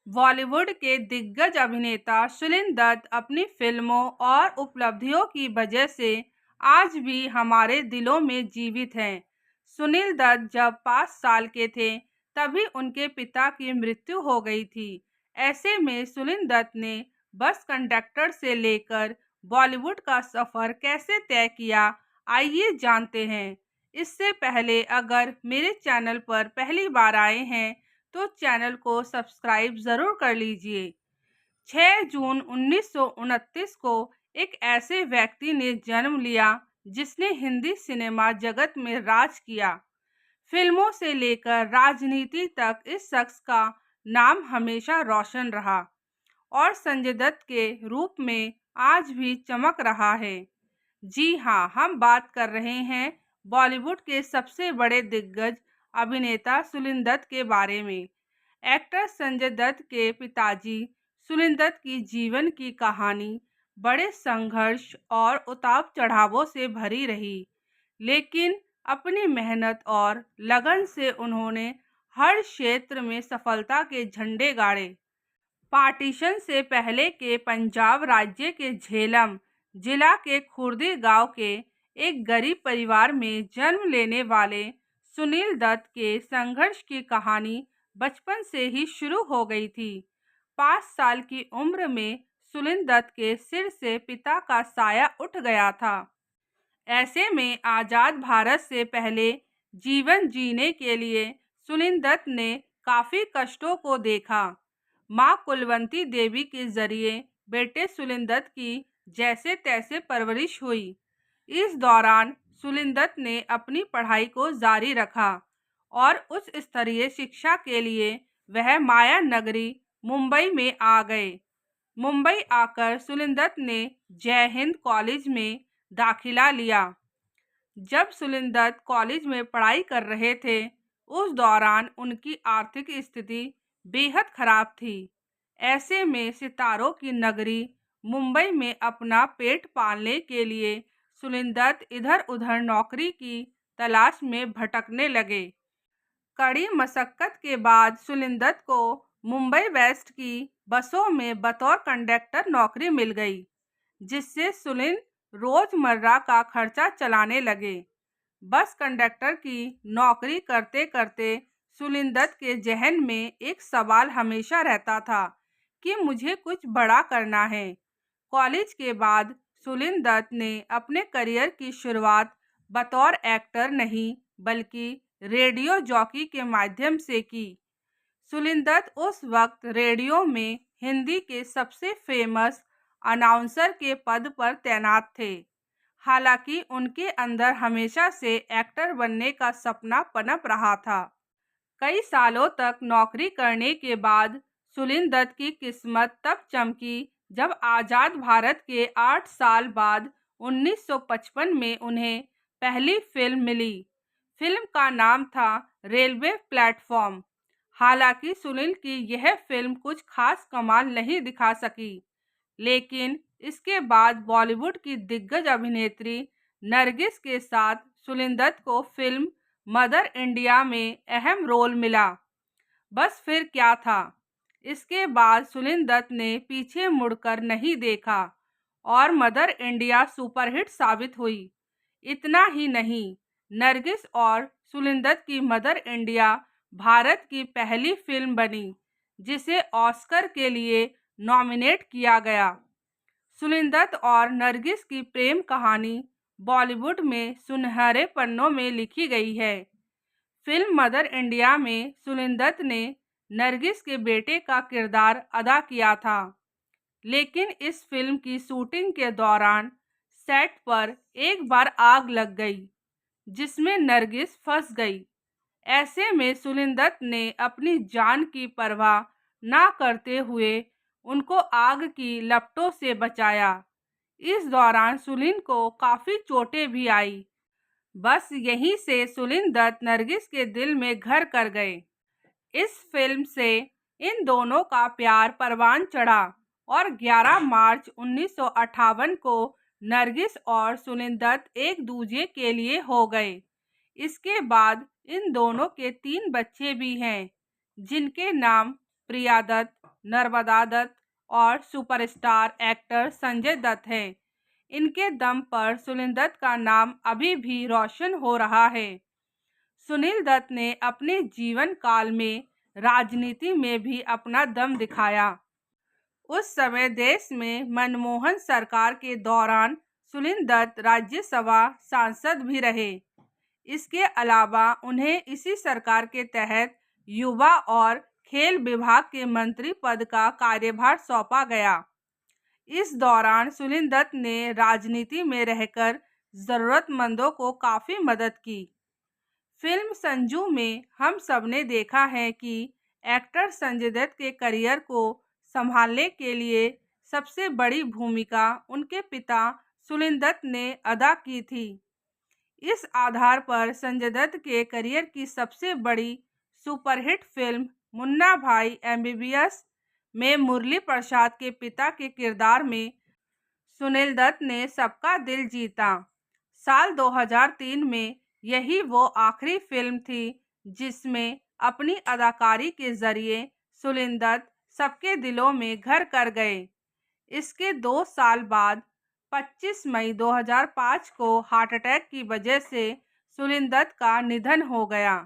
बॉलीवुड के दिग्गज अभिनेता सुनील दत्त अपनी फिल्मों और उपलब्धियों की वजह से आज भी हमारे दिलों में जीवित हैं। सुनील दत्त जब 5 साल के थे, तभी उनके पिता की मृत्यु हो गई थी। ऐसे में सुनील दत्त ने बस कंडक्टर से लेकर बॉलीवुड का सफर कैसे तय किया, आइए जानते हैं। इससे पहले अगर मेरे चैनल पर पहली बार आए हैं तो चैनल को सब्सक्राइब ज़रूर कर लीजिए। 6 जून 1929 को एक ऐसे व्यक्ति ने जन्म लिया जिसने हिंदी सिनेमा जगत में राज किया। फिल्मों से लेकर राजनीति तक इस शख्स का नाम हमेशा रोशन रहा और संजय दत्त के रूप में आज भी चमक रहा है। जी हाँ, हम बात कर रहे हैं बॉलीवुड के सबसे बड़े दिग्गज अभिनेता सुनील दत्त के बारे में। एक्टर संजय दत्त के पिताजी सुनील दत्त की जीवन की कहानी बड़े संघर्ष और उतार चढ़ावों से भरी रही, लेकिन अपनी मेहनत और लगन से उन्होंने हर क्षेत्र में सफलता के झंडे गाड़े। पार्टीशन से पहले के पंजाब राज्य के झेलम जिला के खुर्दी गांव के एक गरीब परिवार में जन्म लेने वाले सुनील दत्त के संघर्ष की कहानी बचपन से ही शुरू हो गई थी। 5 साल की उम्र में सुनील दत्त के सिर से पिता का साया उठ गया था। ऐसे में आज़ाद भारत से पहले जीवन जीने के लिए सुनील दत्त ने काफ़ी कष्टों को देखा। माँ कुलवंती देवी के जरिए बेटे सुनील दत्त की जैसे तैसे परवरिश हुई। इस दौरान सुनील दत्त ने अपनी पढ़ाई को जारी रखा और उच्च स्तरीय शिक्षा के लिए वह माया नगरी मुंबई में आ गए। मुंबई आकर सुनील दत्त ने जय हिंद कॉलेज में दाखिला लिया। जब सुनील दत्त कॉलेज में पढ़ाई कर रहे थे, उस दौरान उनकी आर्थिक स्थिति बेहद खराब थी। ऐसे में सितारों की नगरी मुंबई में अपना पेट पालने के लिए सुनील दत्त इधर उधर नौकरी की तलाश में भटकने लगे। कड़ी मशक्कत के बाद सुनील दत्त को मुंबई वेस्ट की बसों में बतौर कंडक्टर नौकरी मिल गई, जिससे सुनील रोजमर्रा का खर्चा चलाने लगे। बस कंडक्टर की नौकरी करते करते सुनील दत्त के जहन में एक सवाल हमेशा रहता था कि मुझे कुछ बड़ा करना है। कॉलेज के बाद सुनील दत्त ने अपने करियर की शुरुआत बतौर एक्टर नहीं बल्कि रेडियो जॉकी के माध्यम से की। सुनील दत्त उस वक्त रेडियो में हिंदी के सबसे फेमस अनाउंसर के पद पर तैनात थे। हालांकि उनके अंदर हमेशा से एक्टर बनने का सपना पनप रहा था। कई सालों तक नौकरी करने के बाद सुनील दत्त की किस्मत तब चमकी जब आज़ाद भारत के 8 साल बाद 1955 में उन्हें पहली फिल्म मिली। फिल्म का नाम था रेलवे प्लेटफॉर्म। हालांकि सुनील की यह फिल्म कुछ खास कमाल नहीं दिखा सकी, लेकिन इसके बाद बॉलीवुड की दिग्गज अभिनेत्री नरगिस के साथ सुनील दत्त को फिल्म मदर इंडिया में अहम रोल मिला। बस फिर क्या था, इसके बाद सुनील दत्त ने पीछे मुड़कर नहीं देखा और मदर इंडिया सुपरहिट साबित हुई। इतना ही नहीं, नरगिस और सुनील दत्त की मदर इंडिया भारत की पहली फिल्म बनी जिसे ऑस्कर के लिए नॉमिनेट किया गया। सुनील दत्त और नरगिस की प्रेम कहानी बॉलीवुड में सुनहरे पन्नों में लिखी गई है। फिल्म मदर इंडिया में सुनील दत्त ने नरगिस के बेटे का किरदार अदा किया था, लेकिन इस फिल्म की शूटिंग के दौरान सेट पर एक बार आग लग गई, जिसमें नरगिस फंस गई। ऐसे में सुनील दत्त ने अपनी जान की परवाह ना करते हुए उनको आग की लपटों से बचाया। इस दौरान सुनील को काफ़ी चोटें भी आई। बस यहीं से सुनील दत्त नरगिस के दिल में घर कर गए। इस फिल्म से इन दोनों का प्यार परवान चढ़ा और 11 मार्च 1958 को नरगिस और सुनील दत्त एक दूजे के लिए हो गए। इसके बाद इन दोनों के 3 बच्चे भी हैं, जिनके नाम प्रिया दत्त, नर्मदा दत्त और सुपरस्टार एक्टर संजय दत्त हैं। इनके दम पर सुनील दत्त का नाम अभी भी रोशन हो रहा है। सुनील दत्त ने अपने जीवन काल में राजनीति में भी अपना दम दिखाया। उस समय देश में मनमोहन सरकार के दौरान सुनील दत्त राज्यसभा सांसद भी रहे। इसके अलावा उन्हें इसी सरकार के तहत युवा और खेल विभाग के मंत्री पद का कार्यभार सौंपा गया। इस दौरान सुनील दत्त ने राजनीति में रहकर जरूरतमंदों को काफ़ी मदद की। फिल्म संजू में हम सबने देखा है कि एक्टर संजय दत्त के करियर को संभालने के लिए सबसे बड़ी भूमिका उनके पिता सुनील दत्त ने अदा की थी। इस आधार पर संजय दत्त के करियर की सबसे बड़ी सुपरहिट फिल्म मुन्ना भाई एमबीबीएस में मुरली प्रसाद के पिता के किरदार में सुनील दत्त ने सबका दिल जीता। साल 2003 में यही वो आखिरी फिल्म थी जिसमें अपनी अदाकारी के जरिए सुनील दत्त सबके दिलों में घर कर गए। इसके 2 साल बाद 25 मई 2005 को हार्ट अटैक की वजह से सुनील दत्त का निधन हो गया।